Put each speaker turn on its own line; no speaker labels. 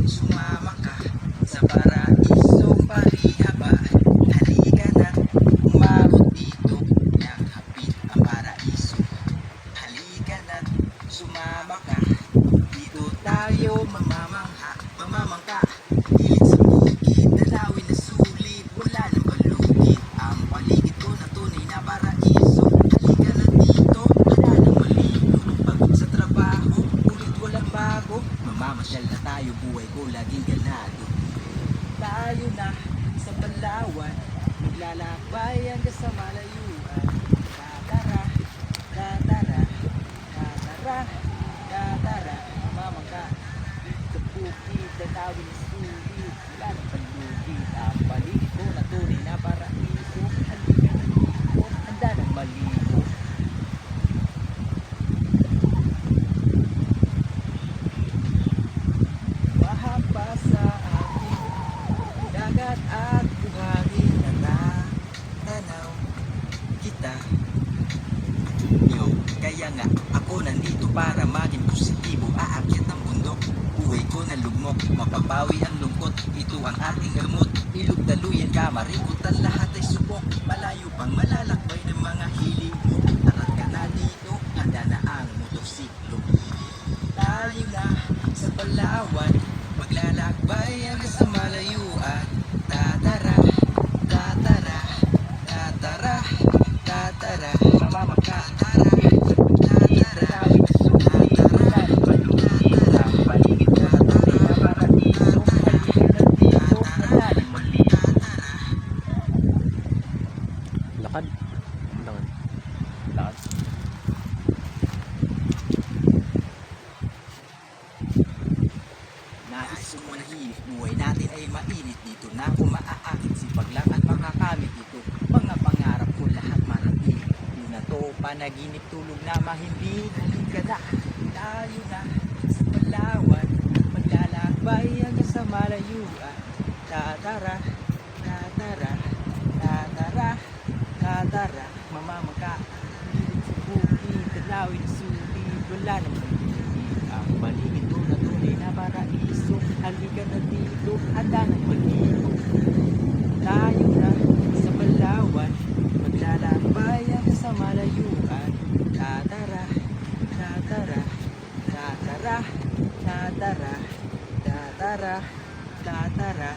sumama ka sa paraiso parihaba. Halika na, umabot dito, nakapit ang paraiso. Halika na, sumama ka, dito tayo mamamangka. Gilid sa bukid, dalawin na sulit, wala nang palugit. Ang paligid ko na tunay na paraiso. Halika na dito, wala nang maligo. Pagod sa trabaho, ulit walang bago. Mamamasyal na tayo, buhay ko laging ganado. Tayo na sa Palawan, maglalakbay hanggang sa malayuan. Tatara, tatara, tatara, tatara, mamamangka. Sa bukid, dalawin na sulit, wala nang palugit. Ang paligid ko na tunay na paraiso. Halika na dito, handa ng maligo. Mahampas sa ating dagat at buhangin na natanaw kita. Yo, kaya nga ako nandito para maging positibo. Aakyat ang bundok, buhay ko na lugmok. Mapapawi ang lungkot, ito ang ating gamot. Ilog, daluyan, kamarikot, ang lahat ay subok. Malayo pang malalakbay ng mga hiling mo. Tarat ka na dito, handa na ang motorsiklo. Tayo na sa Palawan, maglalakbay hanggang sa malayuan. Tatara, tatara, tatara, tatara, mamamangka. Tatara, tatara, tatara, paligid ko na tunay na paraiso. Halika na dito, handa ng maligo.
Lakad. Lakad. Lakad.
Nais mo na hilit, buhay natin ay mainit. Dito na ako maaakit, sipag lang at makakamit ito. Mga pangarap ko lahat marating. Di na to panaginip, tulog na mahimbing. Halika na, tayo na sa Palawan, maglalakbay hanggang sa malayuan. Tatara, tatara, tatara, tatara, mamamangka. Gilid sa bukid, dalawin sulit, wala nang maliligid. Ang paligid ko na tunay na paraiso. Halika na dito, handa ng maligo. Tayo na sa Palawan, maglalakbay hanggang sa malayuan. Tatara, tatara, tatara, tatara, tatara, tatara,